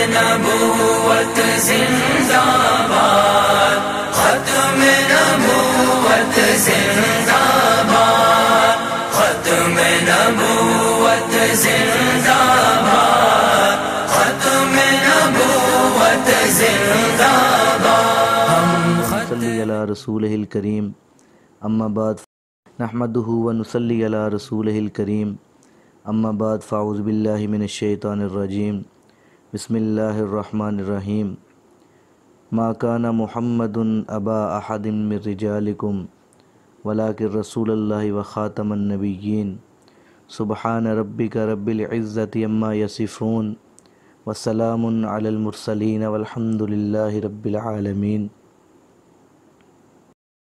نبوت زندہ باد، ختم نبوت زندہ باد، ختم نبوت زندہ باد، ختم نبوت زندہ باد۔ صلی علی رسولہ الکریم، اما بعد نحمدہ ونصلی علی رسولہ الکریم، اما بعد فاعوذ باللہ من الشیطان الرجیم، بسم اللہ الرحمن الرحیم۔ ما کان محمد ابا احد من رجالکم ولکن رسول اللہ وخاتم النبیین، سبحان ربک رب العزۃ عما یصفون وسلام علی المرسلین والحمد للہ رب العالمین۔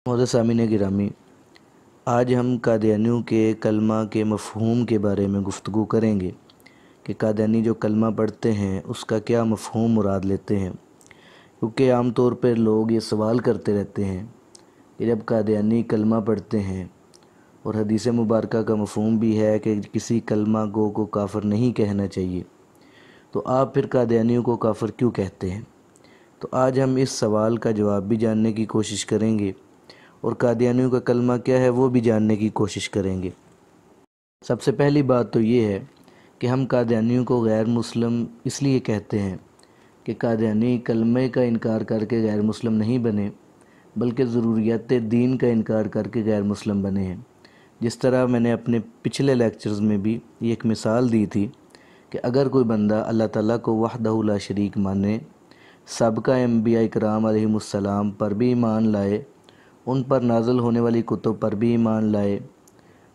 معزز سامعین گرامی، آج ہم قادیانیوں کے کلمہ کے مفہوم کے بارے میں گفتگو کریں گے کہ قادیانی جو کلمہ پڑھتے ہیں اس کا کیا مفہوم مراد لیتے ہیں، کیونکہ عام طور پر لوگ یہ سوال کرتے رہتے ہیں کہ جب قادیانی کلمہ پڑھتے ہیں اور حدیث مبارکہ کا مفہوم بھی ہے کہ کسی کلمہ گو کو کافر نہیں کہنا چاہیے، تو آپ پھر قادیانیوں کو کافر کیوں کہتے ہیں؟ تو آج ہم اس سوال کا جواب بھی جاننے کی کوشش کریں گے اور قادیانیوں کا کلمہ کیا ہے وہ بھی جاننے کی کوشش کریں گے۔ سب سے پہلی بات تو یہ ہے کہ ہم قادیانیوں کو غیر مسلم اس لیے کہتے ہیں کہ قادیانی کلمے کا انکار کر کے غیر مسلم نہیں بنے، بلکہ ضروریات دین کا انکار کر کے غیر مسلم بنے ہیں۔ جس طرح میں نے اپنے پچھلے لیکچرز میں بھی یہ ایک مثال دی تھی کہ اگر کوئی بندہ اللہ تعالیٰ کو وحدہ لا شریک مانے، سابقہ انبیاء اکرام علیہم السلام پر بھی ایمان لائے، ان پر نازل ہونے والی کتب پر بھی ایمان لائے،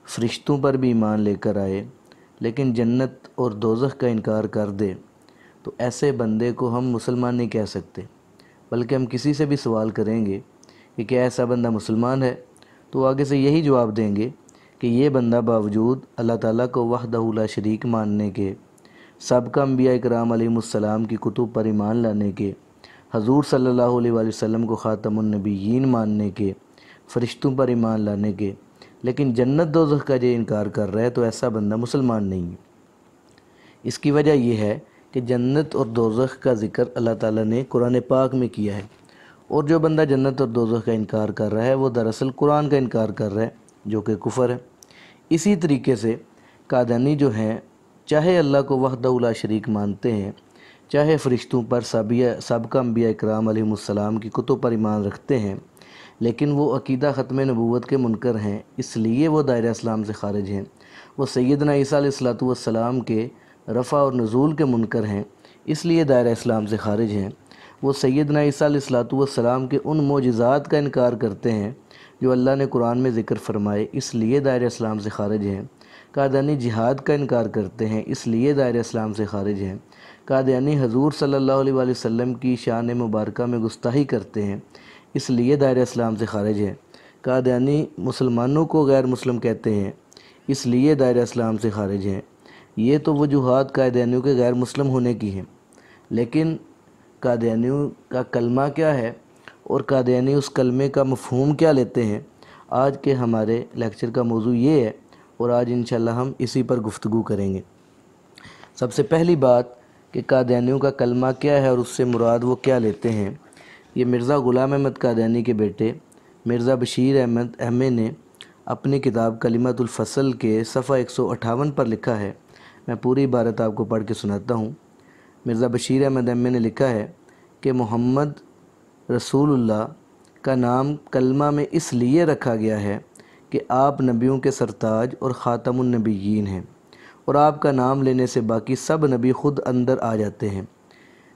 فرشتوں پر بھی ایمان لے کر آئے، لیکن جنت اور دوزخ کا انکار کر دے، تو ایسے بندے کو ہم مسلمان نہیں کہہ سکتے، بلکہ ہم کسی سے بھی سوال کریں گے کہ کیا ایسا بندہ مسلمان ہے، تو آگے سے یہی جواب دیں گے کہ یہ بندہ باوجود اللہ تعالیٰ کو وحدہ لا شریک ماننے کے، سابقہ انبیاء اکرام علیہم السلام کی کتب پر ایمان لانے کے، حضور صلی اللہ علیہ وآلہ وسلم کو خاتم النبیین ماننے کے، فرشتوں پر ایمان لانے کے، لیکن جنت دوزخ کا جو انکار کر رہا ہے، تو ایسا بندہ مسلمان نہیں ہے۔ اس کی وجہ یہ ہے کہ جنت اور دوزخ کا ذکر اللہ تعالیٰ نے قرآن پاک میں کیا ہے، اور جو بندہ جنت اور دوزخ کا انکار کر رہا ہے وہ دراصل قرآن کا انکار کر رہا ہے، جو کہ کفر ہے۔ اسی طریقے سے قادیانی جو ہیں، چاہے اللہ کو وحدہ لا شریک مانتے ہیں، چاہے فرشتوں پر سابقہ انبیاء اکرام علیہم السلام کی کتب پر ایمان رکھتے ہیں، لیکن وہ عقیدہ ختم نبوت کے منکر ہیں، اس لیے وہ دائرہ اسلام سے خارج ہیں۔ وہ سیدنا عیسیٰ علیہ السلام کے رفع اور نزول کے منکر ہیں، اس لیے دائرہ اسلام سے خارج ہیں۔ وہ سیدنا عیسیٰ علیہ السلام کے ان معجزات کا انکار کرتے ہیں جو اللہ نے قرآن میں ذکر فرمائے، اس لیے دائرہ اسلام سے خارج ہیں۔ قادیانی جہاد کا انکار کرتے ہیں، اس لیے دائرہ اسلام سے خارج ہیں۔ قادیانی حضور صلی اللہ علیہ وآلہ وسلم کی شان مبارکہ میں گستاخی کرتے ہیں، اس لیے دائرہ اسلام سے خارج ہیں۔ قادیانی مسلمانوں کو غیر مسلم کہتے ہیں، اس لیے دائرہ اسلام سے خارج ہیں۔ یہ تو وجوہات قادیانیوں کے غیر مسلم ہونے کی ہیں، لیکن قادیانیوں کا کلمہ کیا ہے اور قادیانی اس کلمے کا مفہوم کیا لیتے ہیں، آج کے ہمارے لیکچر کا موضوع یہ ہے، اور آج انشاءاللہ ہم اسی پر گفتگو کریں گے۔ سب سے پہلی بات کہ قادیانیوں کا کلمہ کیا ہے اور اس سے مراد وہ کیا لیتے ہیں، یہ مرزا غلام احمد قادیانی کے بیٹے مرزا بشیر احمد نے اپنی کتاب کلمۃ الفصل کے صفحہ 158 پر لکھا ہے۔ میں پوری عبارت آپ کو پڑھ کے سناتا ہوں۔ مرزا بشیر احمد نے لکھا ہے کہ محمد رسول اللہ کا نام کلمہ میں اس لیے رکھا گیا ہے کہ آپ نبیوں کے سرتاج اور خاتم النبیین ہیں، اور آپ کا نام لینے سے باقی سب نبی خود اندر آ جاتے ہیں،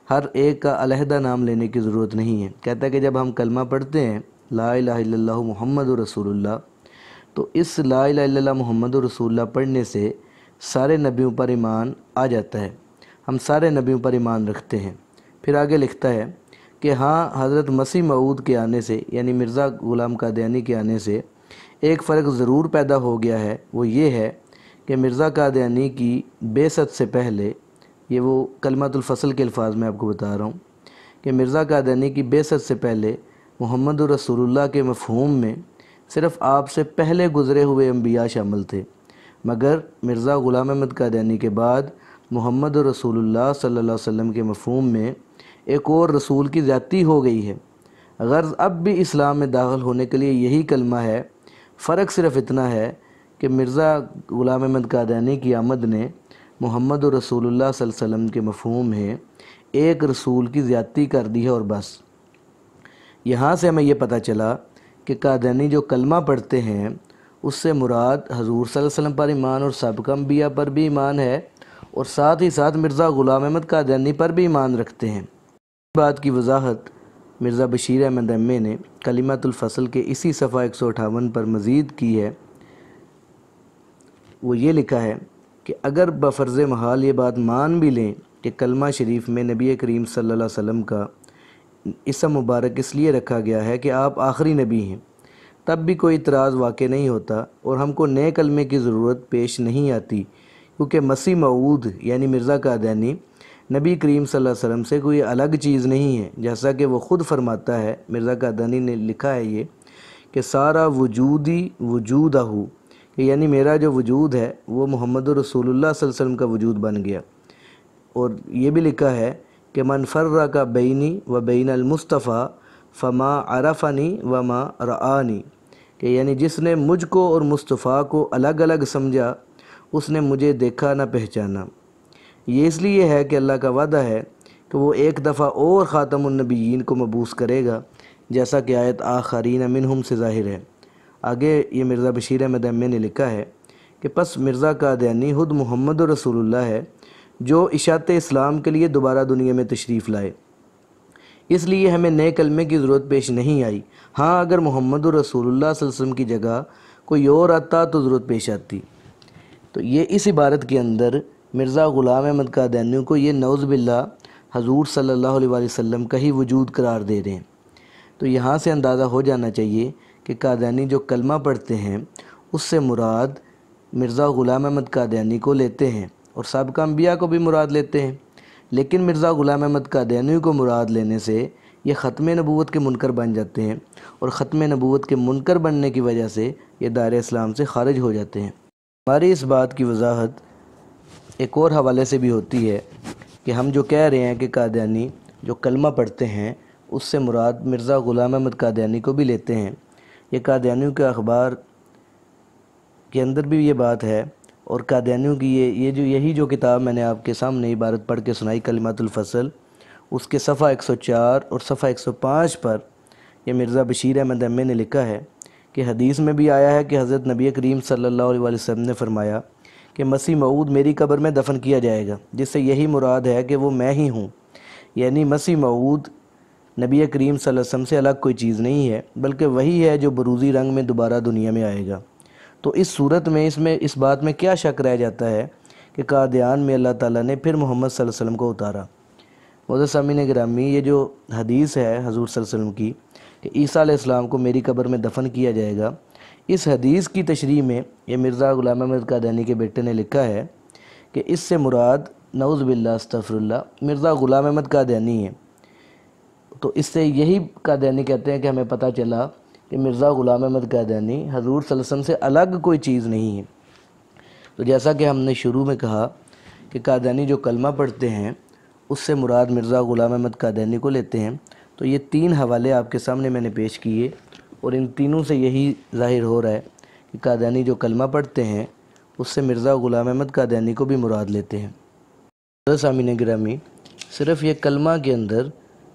ہر ایک کا علیحدہ نام لینے کی ضرورت نہیں ہے۔ کہتا ہے کہ جب ہم کلمہ پڑھتے ہیں لا الہ الا اللہ محمد رسول اللہ، تو اس لا الہ الا اللہ محمد رسول اللہ پڑھنے سے سارے نبیوں پر ایمان آ جاتا ہے، ہم سارے نبیوں پر ایمان رکھتے ہیں۔ پھر آگے لکھتا ہے کہ ہاں، حضرت مسیح موعود کے آنے سے، یعنی مرزا غلام قادیانی کے آنے سے ایک فرق ضرور پیدا ہو گیا ہے، وہ یہ ہے کہ مرزا قادیانی کی بعثت سے پہلے، یہ وہ کلمۃ الفصل کے الفاظ میں آپ کو بتا رہا ہوں کہ مرزا قادیانی کی بعثت سے پہلے محمد رسول اللہ کے مفہوم میں صرف آپ سے پہلے گزرے ہوئے انبیاء شامل تھے، مگر مرزا غلام احمد قادیانی کے بعد محمد رسول اللہ صلی اللہ علیہ وسلم کے مفہوم میں ایک اور رسول کی زیادتی ہو گئی ہے۔ غرض اب بھی اسلام میں داخل ہونے کے لیے یہی کلمہ ہے، فرق صرف اتنا ہے کہ مرزا غلام احمد قادیانی کی آمد نے محمد رسول اللہ صلی اللہ علیہ وسلم کے مفہوم میں ایک رسول کی زیادتی کر دی ہے اور بس۔ یہاں سے ہمیں یہ پتہ چلا کہ قادیانی جو کلمہ پڑھتے ہیں اس سے مراد حضور صلی اللہ علیہ وسلم پر ایمان اور سابقہ انبیاء پر بھی ایمان ہے، اور ساتھ ہی ساتھ مرزا غلام احمد قادیانی پر بھی ایمان رکھتے ہیں۔ اس بات کی وضاحت مرزا بشیر احمد امی نے کلمۃ الفصل کے اسی صفحہ 158 پر مزید کی ہے۔ وہ یہ لکھا ہے کہ اگر بفرض محال یہ بات مان بھی لیں کہ کلمہ شریف میں نبی کریم صلی اللہ علیہ وسلم کا اسم مبارک اس لیے رکھا گیا ہے کہ آپ آخری نبی ہیں، تب بھی کوئی اعتراض واقع نہیں ہوتا اور ہم کو نئے کلمے کی ضرورت پیش نہیں آتی، کیونکہ مسیح موعود یعنی مرزا قادیانی نبی کریم صلی اللہ علیہ وسلم سے کوئی الگ چیز نہیں ہے، جیسا کہ وہ خود فرماتا ہے۔ مرزا قادیانی نے لکھا ہے یہ کہ سارا وجودی وجودہ، کہ یعنی میرا جو وجود ہے وہ محمد رسول اللہ صلی اللہ علیہ وسلم کا وجود بن گیا۔ اور یہ بھی لکھا ہے کہ من فرق بینی و بین المصطفیٰ فما عرفنی وما رآنی، کہ یعنی جس نے مجھ کو اور مصطفیٰ کو الگ الگ سمجھا اس نے مجھے دیکھا نہ پہچانا۔ یہ اس لیے ہے کہ اللہ کا وعدہ ہے کہ وہ ایک دفعہ اور خاتم النبیین کو مبعوث کرے گا، جیسا کہ آیت آخرین منہم سے ظاہر ہے۔ آگے یہ مرزا بشیر احمد امی نے لکھا ہے کہ پس مرزا قادیانی خود محمد رسول اللہ ہے جو اشاعت اسلام کے لیے دوبارہ دنیا میں تشریف لائے، اس لیے ہمیں نئے کلمے کی ضرورت پیش نہیں آئی۔ ہاں اگر محمد رسول اللہ صلی اللہ علیہ وسلم کی جگہ کوئی اور آتا تو ضرورت پیش آتی۔ تو یہ اس عبارت کے اندر مرزا غلام احمد قادیانی کو یہ نعوذ باللہ حضور صلی اللہ علیہ وسلم کا ہی وجود قرار دے رہے ہیں۔ تو یہاں سے اندازہ ہو جانا چاہیے کہ قادیانی جو کلمہ پڑھتے ہیں اس سے مراد مرزا غلام احمد قادیانی کو لیتے ہیں اور سابقہ انبیاء کو بھی مراد لیتے ہیں، لیکن مرزا غلام احمد قادیانی کو مراد لینے سے یہ ختم نبوت کے منکر بن جاتے ہیں، اور ختم نبوت کے منکر بننے کی وجہ سے یہ دائرہ اسلام سے خارج ہو جاتے ہیں۔ ہماری اس بات کی وضاحت ایک اور حوالے سے بھی ہوتی ہے کہ ہم جو کہہ رہے ہیں کہ قادیانی جو کلمہ پڑھتے ہیں اس سے مراد مرزا غلام احمد قادیانی کو بھی لیتے ہیں۔ یہ قادیانیوں کے اخبار کے اندر بھی یہ بات ہے، اور قادیانیوں کی یہی جو کتاب میں نے آپ کے سامنے عبارت پڑھ کے سنائی کلمۃ الفصل، اس کے صفحہ 104 اور صفحہ 105 پر یہ مرزا بشیر احمد امی نے لکھا ہے کہ حدیث میں بھی آیا ہے کہ حضرت نبی کریم صلی اللہ علیہ وسلم نے فرمایا کہ مسیح موعود میری قبر میں دفن کیا جائے گا، جس سے یہی مراد ہے کہ وہ میں ہی ہوں، یعنی مسیح موعود نبی کریم صلی اللہ علیہ وسلم سے الگ کوئی چیز نہیں ہے، بلکہ وہی ہے جو بروزی رنگ میں دوبارہ دنیا میں آئے گا۔ تو اس صورت میں اس بات میں کیا شک رہ جاتا ہے کہ قادیان میں اللہ تعالیٰ نے پھر محمد صلی اللہ علیہ وسلم کو اتارا۔ معزز سامعین گرامی، یہ جو حدیث ہے حضور صلی اللہ علیہ وسلم کی کہ عیسیٰ علیہ السلام کو میری قبر میں دفن کیا جائے گا، اس حدیث کی تشریح میں یہ مرزا غلام احمد قادیانی کے بیٹے نے لکھا ہے کہ اس سے مراد نعوذ باللہ استغفر اللہ مرزا غلام احمد قادیانی ہے۔ تو اس سے یہی قادیانی کہتے ہیں کہ ہمیں پتہ چلا کہ مرزا غلام احمد قادیانی حضور صلی اللہ علیہ وسلم سے الگ کوئی چیز نہیں ہے۔ تو جیسا کہ ہم نے شروع میں کہا کہ قادیانی جو کلمہ پڑھتے ہیں اس سے مراد مرزا غلام احمد قادیانی کو لیتے ہیں، تو یہ تین حوالے آپ کے سامنے میں نے پیش کیے، اور ان تینوں سے یہی ظاہر ہو رہا ہے کہ قادیانی جو کلمہ پڑھتے ہیں اس سے مرزا غلام احمد قادیانی کو بھی مراد لیتے ہیں۔ سامعین گرامی، صرف یہ کلمہ کے اندر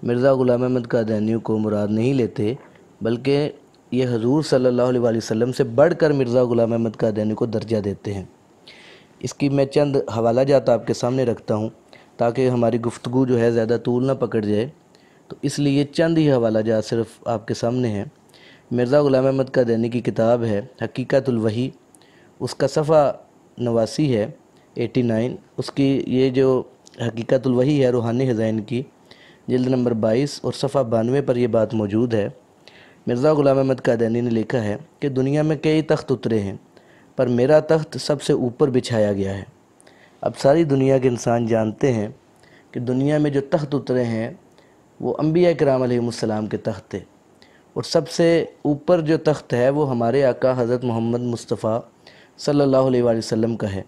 مرزا غلام احمد قادیانی کو مراد نہیں لیتے، بلکہ یہ حضور صلی اللہ علیہ وسلم سے بڑھ کر مرزا غلام احمد قادیانی کو درجہ دیتے ہیں۔ اس کی میں چند حوالہ جات آپ کے سامنے رکھتا ہوں تاکہ ہماری گفتگو جو ہے زیادہ طول نہ پکڑ جائے، تو اس لیے چند ہی حوالہ جات صرف آپ کے سامنے ہیں۔ مرزا غلام احمد قادیانی کی کتاب ہے حقیقت الوحی، اس کا صفحہ 89 ہے 89، اس کی یہ جو حقیقت الوحی ہے روحانی خزائن کی جلد نمبر 22 اور صفحہ 92 پر یہ بات موجود ہے۔ مرزا غلام احمد قادیانی نے لکھا ہے کہ دنیا میں کئی تخت اترے ہیں، پر میرا تخت سب سے اوپر بچھایا گیا ہے۔ اب ساری دنیا کے انسان جانتے ہیں کہ دنیا میں جو تخت اترے ہیں وہ انبیاء کرام علیہ السلام کے تخت تھے، اور سب سے اوپر جو تخت ہے وہ ہمارے آقا حضرت محمد مصطفیٰ صلی اللہ علیہ وسلم کا ہے۔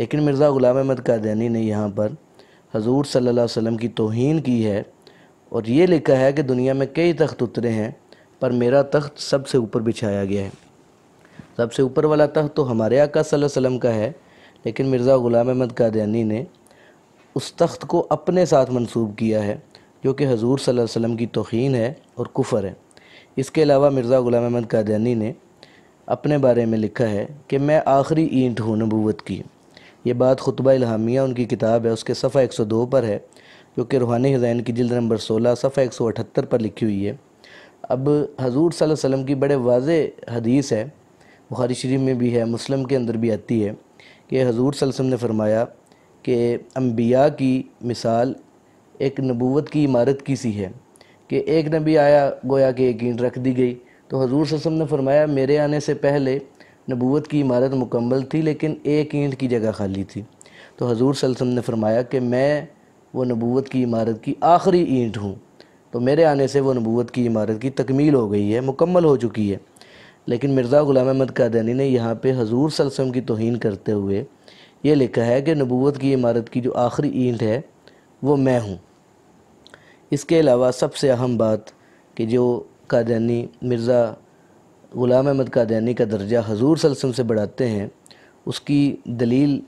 لیکن مرزا غلام احمد قادیانی نے یہاں پر حضور صلی اللہ علیہ وسلم کی توہین کی ہے اور یہ لکھا ہے کہ دنیا میں کئی تخت اترے ہیں پر میرا تخت سب سے اوپر بچھایا گیا ہے۔ سب سے اوپر والا تخت تو ہمارے آقا صلی اللہ علیہ وسلم کا ہے، لیکن مرزا غلام احمد قادیانی نے اس تخت کو اپنے ساتھ منسوب کیا ہے، جو کہ حضور صلی اللہ علیہ وسلم کی توہین ہے اور کفر ہے۔ اس کے علاوہ مرزا غلام احمد قادیانی نے اپنے بارے میں لکھا ہے کہ میں آخری اینٹ ہوں نبوت کی۔ یہ بات خطبہ الہامیہ ان کی کتاب ہے، اس کے صفحہ 102 پر ہے، جو کہ روحانی خزائن کی جلد نمبر 16 صفحہ 178 پر لکھی ہوئی ہے۔ اب حضور صلی اللہ علیہ وسلم کی بڑے واضح حدیث ہے، بخاری شریف میں بھی ہے، مسلم کے اندر بھی آتی ہے کہ حضور صلی اللہ علیہ وسلم نے فرمایا کہ انبیاء کی مثال ایک نبوت کی عمارت کی سی ہے کہ ایک نبی آیا گویا کہ ایک اینٹ رکھ دی گئی، تو حضور صلی اللہ علیہ وسلم نے فرمایا میرے آنے سے پہلے نبوت کی عمارت مکمل تھی لیکن ایک اینٹ کی جگہ خالی تھی، تو حضور صلی اللہ علیہ وسلم نے فرمایا کہ میں وہ نبوت کی عمارت کی آخری اینٹ ہوں، تو میرے آنے سے وہ نبوت کی عمارت کی تکمیل ہو گئی ہے، مکمل ہو چکی ہے۔ لیکن مرزا غلام احمد قادیانی نے یہاں پہ حضور صلی اللہ علیہ وسلم کی توہین کرتے ہوئے یہ لکھا ہے کہ نبوت کی عمارت کی جو آخری اینٹ ہے وہ میں ہوں۔ اس کے علاوہ سب سے اہم بات کہ جو قادیانی مرزا غلام احمد قادیانی کا درجہ حضور صلی اللہ علیہ وسلم سے بڑھاتے ہیں، اس کی دلیل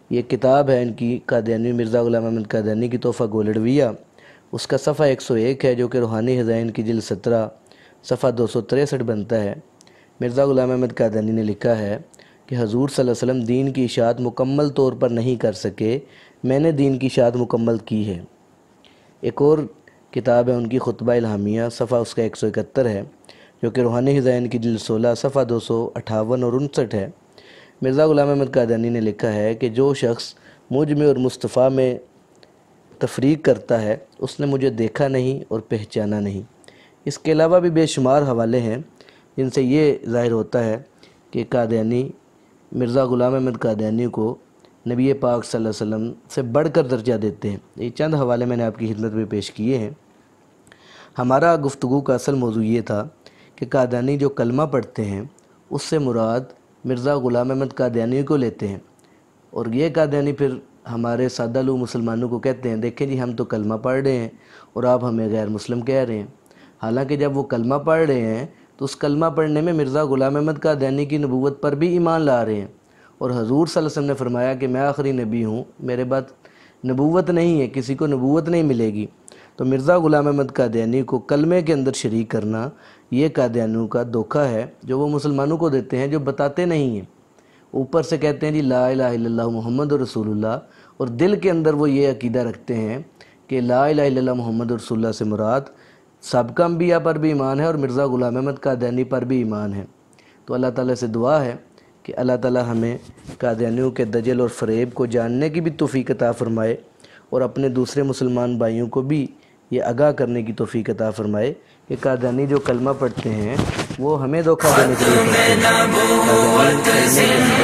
یہ کتاب ہے ان کی قادیانی مرزا غلام احمد قادیانی کی تحفہ گولڑویہ، اس کا صفحہ 101 ہے، جو کہ روحانی خزائن کی جلد 17 صفحہ 263 بنتا ہے۔ مرزا غلام احمد قادیانی نے لکھا ہے کہ حضور صلی اللہ علیہ وسلم دین کی اشاعت مکمل طور پر نہیں کر سکے، میں نے دین کی اشاعت مکمل کی ہے۔ ایک اور کتاب ہے ان کی خطبہ الہامیہ، صفحہ اس کا 171 ہے، جو کہ روحانی خزائن کی جلد 16 صفحہ 258 اور 59 ہے۔ مرزا غلام احمد قادیانی نے لکھا ہے کہ جو شخص مجھ میں اور مصطفیٰ میں تفریق کرتا ہے اس نے مجھے دیکھا نہیں اور پہچانا نہیں۔ اس کے علاوہ بھی بے شمار حوالے ہیں جن سے یہ ظاہر ہوتا ہے کہ قادیانی مرزا غلام احمد قادیانی کو نبی پاک صلی اللہ علیہ وسلم سے بڑھ کر درجہ دیتے ہیں۔ یہ چند حوالے میں نے آپ کی خدمت میں پیش کیے ہیں۔ ہمارا گفتگو کا اصل موضوع یہ تھا کہ قادیانی جو کلمہ پڑھتے ہیں اس سے مراد مرزا غلام احمد قادیانی کو لیتے ہیں، اور یہ قادیانی پھر ہمارے سادہ لوگ مسلمانوں کو کہتے ہیں دیکھیں جی ہم تو کلمہ پڑھ رہے ہیں اور آپ ہمیں غیر مسلم کہہ رہے ہیں، حالانکہ جب وہ کلمہ پڑھ رہے ہیں تو اس کلمہ پڑھنے میں مرزا غلام احمد قادیانی کی نبوت پر بھی ایمان لا رہے ہیں، اور حضور صلی اللہ علیہ وسلم نے فرمایا کہ میں آخری نبی ہوں، میرے بعد نبوت نہیں ہے، کسی کو نبوت نہیں ملے گی۔ تو مرزا غلام احمد قادیانی کو کلمے کے اندر شریک کرنا یہ قادیانیوں کا دھوکہ ہے جو وہ مسلمانوں کو دیتے ہیں، جو بتاتے نہیں ہیں۔ اوپر سے کہتے ہیں جی لا الہ الا اللہ محمد رسول اللہ، اور دل کے اندر وہ یہ عقیدہ رکھتے ہیں کہ لا الہ الا اللہ محمد رسول اللہ سے مراد سابقہ انبیاء پر بھی ایمان ہے اور مرزا غلام احمد قادیانی پر بھی ایمان ہے۔ تو اللہ تعالیٰ سے دعا ہے کہ اللہ تعالیٰ ہمیں قادیانیوں کے دجل اور فریب کو جاننے کی بھی توفیق عطا فرمائے، اور اپنے دوسرے مسلمان بھائیوں کو بھی یہ آگاہ کرنے کی توفیق عطا فرمائے کہ قادیانی جو کلمہ پڑھتے ہیں وہ ہمیں دھوکہ دینے کے لیے پڑھتے ہیں۔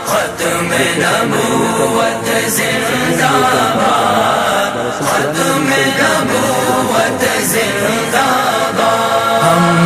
ختم نبوت زندہ باد۔